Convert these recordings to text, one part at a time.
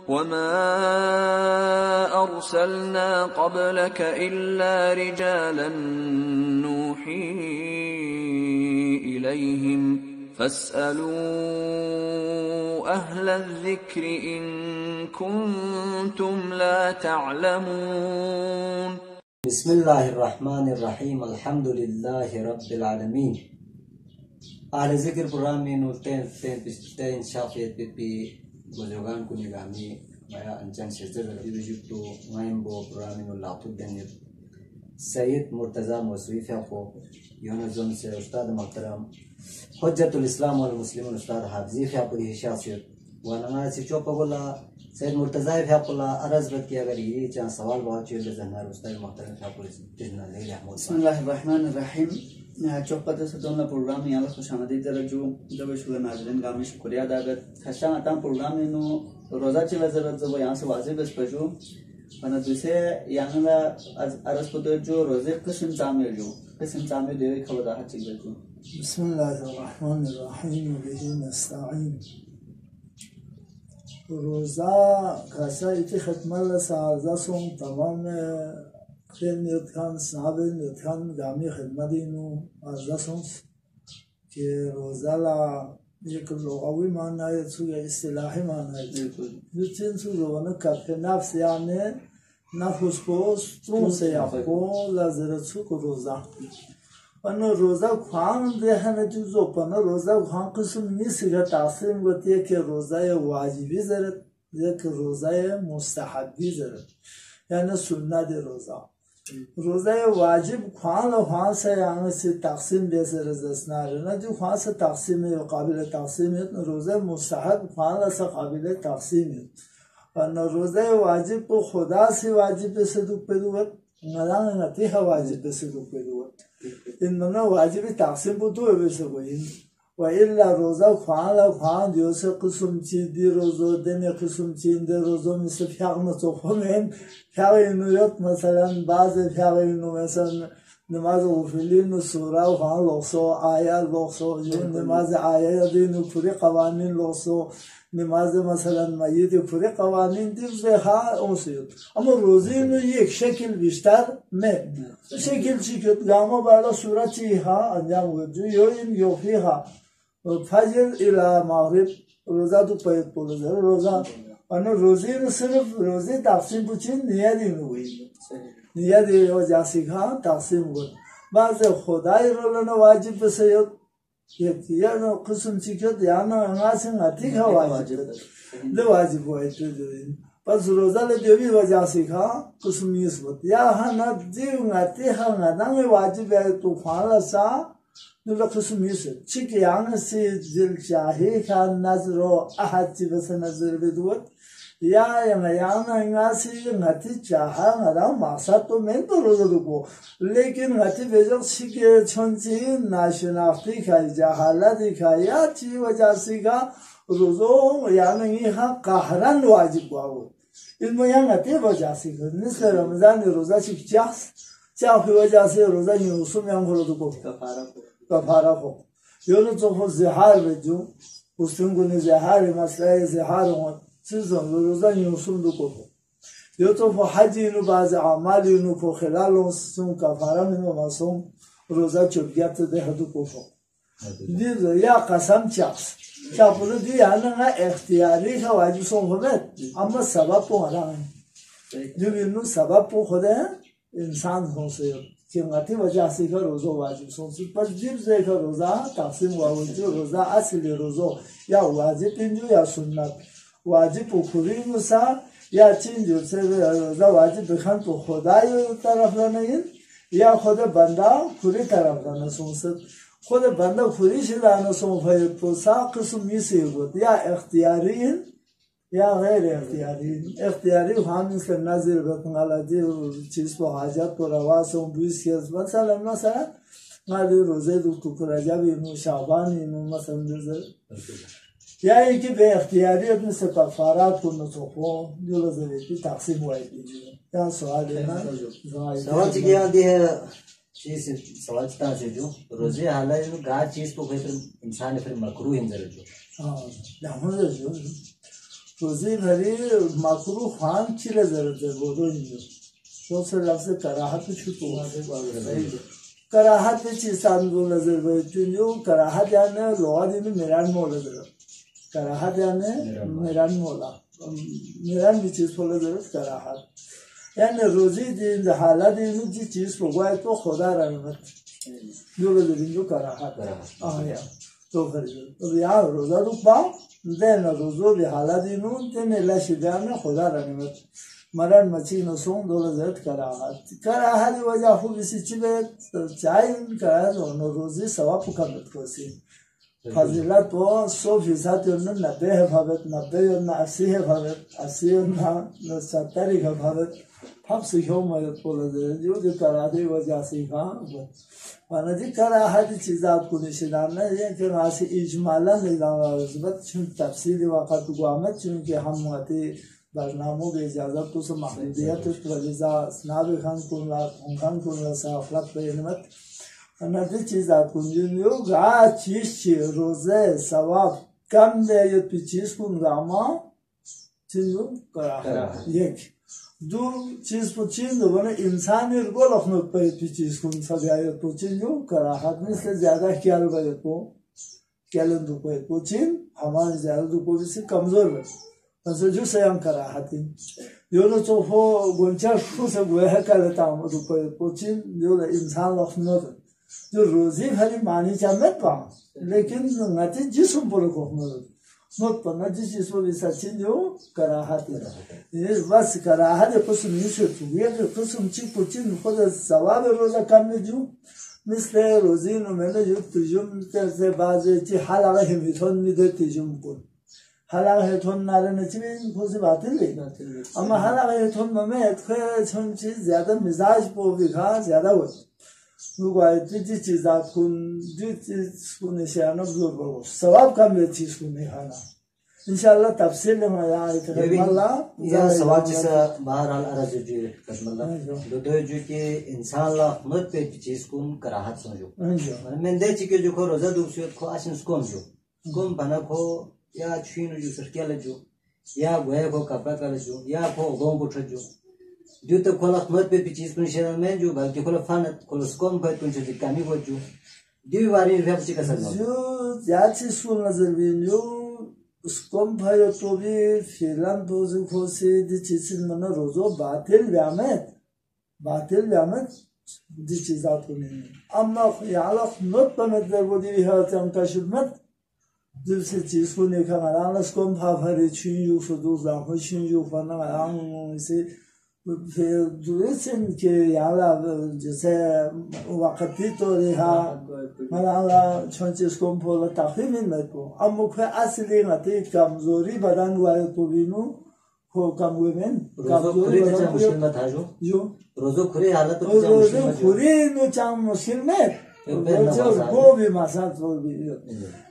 وما أرسلنا قبلك إلا رجالا نوحي إليهم فاسألوا أهل الذكر إن كنتم لا تعلمون. بسم الله الرحمن الرحيم. الحمد لله رب العالمين. أهل ذكر برامين وتين شافيت بي بزرگان کو نگامی مایا انجان شجر بيجيبتو مايمبو برامين واللاطو دنيت سيد مرتضى موسوي فاقو يونزون سے استاد محترم حجت الاسلام والمسلمون استاد حافظی فاقو دی شخصیت وانا سے چوپا بولا سيد مرتضى فاقو لا عرض بت کی اگر یہ چاہ سوال بہت چیز زنار استاد محترم فاقو جنا لے رحمت. بسم الله الرحمن الرحیم. چوپا سے دونا پروگرام یالا خوش آمدید درجو جب شکر ناظرین گامی شکریہ دعوت خشان اتام پروگرام نو روزا چی وزارت زب یہاں سے واضح بس پجو ونا دوسرے یہاں نا عرض پتو جو روزے قسم تعمیر جو قسم تعمیر دیوی خبر راحت چی بجو. بسم الله الرحمن الرحیم به نستعین. روزا کاسا ایتی ختمه لسا سون تمام خدمت کن صاحب کن گامی خدمتینو ارزشون که روزا لا یک لغوی معنی تو یا اصطلاحی معنی دوتین تو روانه کافی نفس یعنی نفس پوس تون سیاقو لازم تو روزا پنو روزا خوان دهنه جزو پنو روزا خوان قسم نیست که تقسیم گویی که روزای واجبی زرد یک روزای مستحبی زرد یعنی سنت روزا روزه واجب خوان و خوان سے یعنی سے تقسیم جیسے رزسنا رہنا جو خوان سے تقسیم ہے قابل تقسیم ہے روزه مستحب خوان سے قابل تقسیم ہے اور روزه واجب کو خدا سے واجب سے دو پیدوت نران نتیہ واجب سے دو پیدوت ان میں واجب تقسیم کو دو ویسے کوئی و الا روزه خوان دیوسه قسم چی دی روزو دنیا قسم چی دی روزو مثل فیاغن توفمین فیاغینویت مثلا بعض فیاغینو مثلا نماز غفلین و سوره و خوان لغسو آیه لغسو نماز آیه دینو پوری قوانین لغسو نماز مثلا مید پوری قوانین دیوزه ها اونسید اما روزی اینو یک شکل بیشتر نه شکل چی کد گاما بالا سوره چی ها انجام گرجو یو این یوفی ها فجر الى مغرب روزا تو پیت پولزر روزا انا روزی رو صرف روزی تقسیم بچین نیادی نوی نیادی و جاسی خان تقسیم بود بعض خدای رولن واجب بسید یا نو قسم چیکد یا نو اناسین عتیق ها واجب ده واجب باید دوین پس روزا لدیوی و جاسی خان قسم نیست بود یا ها ندیو عتیق ها ندنگ واجب باید تو خانه سا نولا قسم میشه چی که یعنی سی دل شاهی خان نظر و احدی بس نظر بدود یا یعنی سی نتی چاها ندام مقصد تو من درود کو لیکن نتی بجا چی که چون چی ناشناختی خواهی جهالتی خواهی یا چی وجه سی که روزو یعنی این ها قهرن واجب بود این یعنی نتی وجه سی که نیست رمضان روزا چی چاست چاهی وجه سی روزا نیوسم یعنی خورد کو کفاره کو یونو تو زهار بجو استون زهار مسئله زهار اون چیزا روزا نیوسم دو کو یو تو حج اینو بعض اعمال اینو کو خلال اون کفاره منو مصوم روزا چوبیات ده دو کو دید یا قسم چاس چاپلو دی یعنی اختیاری که واجب سون خودت اما سبب پو آدم جو اینو سبب پو خوده انسان هنسه که نتی وجه سی که روزا واجب سونسید پس جیب زی که روزا تقسیم واجب روزا اصلی روزا یا واجب اینجو یا سنت واجب پو کریم سا یا چین جو سه روزا واجب بخند پو خدای طرف لنگین یا خود بنده کری طرف لنه سونسید خود بنده کریش لنه سونفاید پو سا قسم میسی بود یا اختیارین یا غیر اختیاری اختیاری هم مثل نظر بکن علادی چیز با حاجت و رواس و بیس کیز مثلا مالی روزه دو تو رجب اینو شعبان اینو مثلا روزه یا اینکه به اختیاریت مثل کفارات کنه تو خو جلو زویتی تقسیم واید دیجیه یا سوالی من سوال چی کیا دی ہے چیز سوال چتا سے جو روزے حالا جو گاہ چیز تو پھر انسان پھر مکروہ ہندر جو ہاں جو रोजी भरी मकरू खान चिले जरूरत है वो दो शो से लफ्ज़ कराहत छुटो कराहत चीज़ सांदो नजर बच्चों कराहत याने लोहा दिन मेरान मोला जरूर कराहत याने मेरान मोला मेरान भी चीज़ बोला जरूर कराहत याने रोजी दिन हालात दिन जी चीज़ पहुँचाए तो खुदा रहमत जो लोग दिन जो कराहत आया तो फिर तो यार रोज़ा तो पाओ देना रोज़ो भी हालात दिनों तेने लाशिदा में खुदा रहमत मरण मची नसों दोनों जरूर कराहत वजह हो किसी चीज़ चाहे कराहत होना रोज़ी सवाब कमत को सी फजीला तो 100% योना 90 है भावत 90 योना 80 है भावत 80 योना 70 है भावत हम सीखों मदद बोला जाए जो कराहत वजह सीखा वाना जी कराहत चीज़ आपको निशान है ये कि आशी इजमाला निलावा उसबत चुन तफसीली वक़्त गुआमत चुनके हम आते बरनामों की इजाज़त तो सब महदूदियत वलीज़ा स्नाब खान कुल्ला साफ़लक बेनमत नदी चीज़ आपको जो गा चीज़ रोज़े सवाब कम दे ये चीज़ को गामा चीज़ों करा एक दो चीज़ पुचिन दो बने इंसान को लखनऊ पे चीज़ को सजाए तो चीज़ों करा हाथ में से ज़्यादा क्या लोग तो क्या लोग तो पे पुचिन हमारे ज़्यादा तो कोई से कमज़ोर है तो जो से हम करा हाथी यो नो तो हो गुंचा से गुए है कर लेता हूँ तो पे पुचिन जो इंसान लखनऊ जो रोज़ी भरी मानी चाहे पा लेकिन नती जिस्म पर को नोट पर नती जिस्म भी सच्ची जो कराहत ये बस कराहत कुछ नहीं से तू ये कुछ मुझे कुछ खुद सवाब रोज़ा करने जो मिस्टर रोज़ी नो मैंने जो तुझुम से बाज़ ची हालागा है मिथुन में दे तुझुम को हालागा है थोन नारे नचीबे खुद से बातें ले अम्मा हालागा है थोन में ऐसे छन चीज़ ज़्यादा मिजाज पो बिखा ज़्यादा हो रुकाए तीसरी चीज़ आपको निशाना ज़रूर बोलो सवाब का मेरी चीज़ को नहीं खाना इंशाल्लाह तफसील में यार इतना या सवाब जिसा बाहर आल अरज़ जो मतलब दो जो कि इंसान ला मत पे चीज़ को कराहत समझो मैं दे चिके जो को रोज़ा दूसरी को आशिन स्कोम जो स्कोम बना को या चीन जो सरकियाल जो या गोया को कपड़ा कर जो या को गोम बुट जो जो तो कोला मत पे चीज़ को निशान में जो बाकी कोला फानत कोला स्कोम पर कुछ जो कमी को जो दीवी वारी व्यवहार चिका सकता जो यार चीज़ को नजर भी जो स्कोम पर तो भी फिल्म तो जो खोसे दी चीज़ मना रोज़ो बातिल व्यामत दी चीज़ आपको नहीं अम्मा याला नोट पर मतलब वो दी है चंका शुद्मत दूसरी चीज़ को नहीं खाना लाना स्कोम भाभरे चुनियो फदूज़ा हो चुनियो फना लाना इसे फिर दूसरे के याला जैसे वक़्ती तो रिहा मलाला चंचे स्कोम पोला ताक़ीम में तो अब मुख्य असली नाते कमज़ोरी बदन वाले तो बिनु हो कम हुए में कमज़ोरी तो मुश्किल में था जो रोज़ो खुरे हालत तो रोज़ो खुरे नो चाम मुश्किल में रोज़ो वो भी मसाल तो भी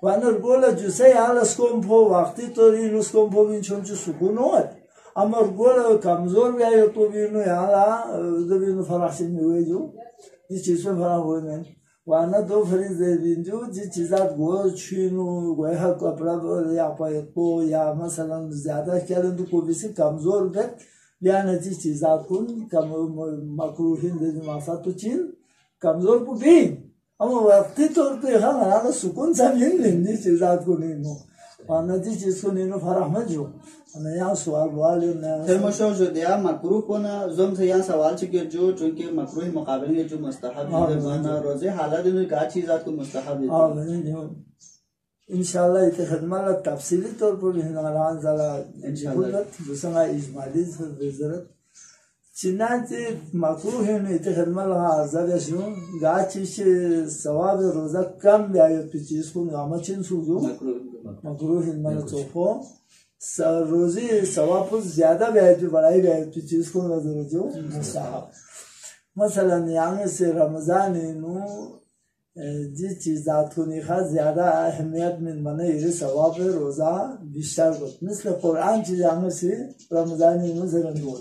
वानर बोला जैसे याला स्कोम पो वक़्ती तो रिनु स्कोम पो बिन चंचे सुकून हो अमर गोल कमज़ोर भी आये तो भी नो याला जब इनो फरासिन हुए जो जिस चीज़ में फरा हुए में वाना दो फरीज़ दिन जो जिस चीज़ात गोल चीनो गोया कपड़ा या पाये को या मसलन ज़्यादा क्या लें तो कोई से कमज़ोर गट या नजी चीज़ात कुन कम मकरूहिन दिन मासा तो चीन कमज़ोर को भी हम वक्ती तौर पे हम हमारा सुकून समझें नहीं चीज़ात को नहीं नो वाना जिस चीज़ को नहीं नो फराह में जो यहाँ सवाल वाले ने फिर मुझे जो दिया मकरूह को ना ज़म से यहाँ सवाल चिके जो चूँकि मकरूह मुकाबले में जो मुस्तहब है वाना रोज़े हालात में क्या चीज़ आपको मुस्तहब है हाँ मैंने जो इंशाल्लाह इतने खदमत ला तफसीली तौर पर भी नाराज़ ज़रा इंशाल्लाह दूसरा इजमाली से वज़रत चिन्नाते मकरूह है ने इतने खदमत ला आज़ाद है जो गाची से सवाब रोज़ा कम ब्याह पिचीस को नामचिन सूझो मकरूह है मन चौपो रोज़ी सवाब ज़्यादा ब्याह बढ़ाई ब्याह पिचीस को नजर जो मुस्तहब मसलन यहाँ से रमज़ान नो जिस चीज़ात को निखा ज़्यादा अहमियत में मने ये सवाब रोज़ा बिस्तर को मिसल कुरान चीज़ यहाँ से रमज़ान नो ज़रूर बोल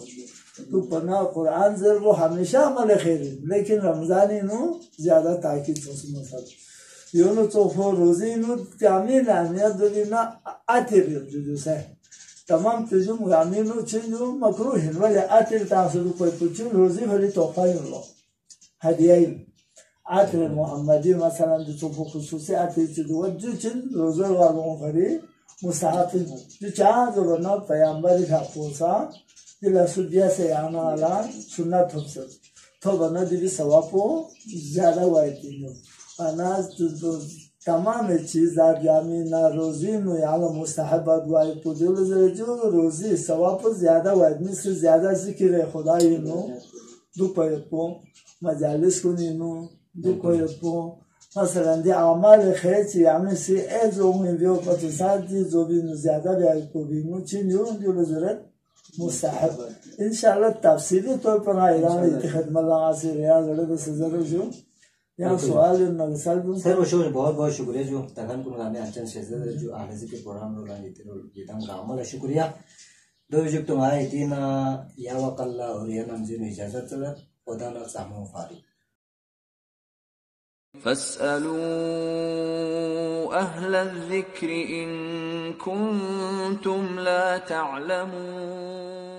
तो पढ़ना कुरान ज़रूर वो हमेशा अमल खैर लेकिन रमज़ान नो ज़्यादा ताकीद मसल योनो तो हो रोज़ी नो त्यामी नामिया दो दिन ना आते भी जो से tamam tüzüm gaminu çindu makruhin ve atil tahsudu koypuçun rozi veri topayırlo. Hediye atil Muhammedi mesela de çok hususi atil çidu için rozi var onfari mustahapin. Düçağız olana peyamberi kapulsa dila sudiya se yana ala sünnet hopsuz. तो बना दिवी सवापो ज्यादा वायती no अनाज तो तमाम चीज आप जामी ना रोजी नो यालो मुस्तहबात वाय पुदुल जो रोजी सवापो ज्यादा वायद में से ज्यादा जिक्र खुदा नो दु पयपो मजालिस को नो दु पयपो مثلا دی اعمال خیر چی یعنی سی از اون ویو پتیسات دی زوبین زیاده بیای کوبینو چی نیون دیو زرت مستحب इंशाल्लाह तफसीली तौर पर ईरान खिदमत लगासी रियाज लड़े बस जरूर जो यहाँ सवाल नगसल सर वो बहुत बहुत शुक्रिया जो तगन को गाने अंचन से जो आगे के प्रोग्राम लो लाने तेरे बेदम गामल शुक्रिया दो जो तुम आए थी ना या वकल्ला और या नमज़ी में इजाज़त चला खुदा ना सामो फारी فاسألوا أهل الذكر إن كنتم لا تعلمون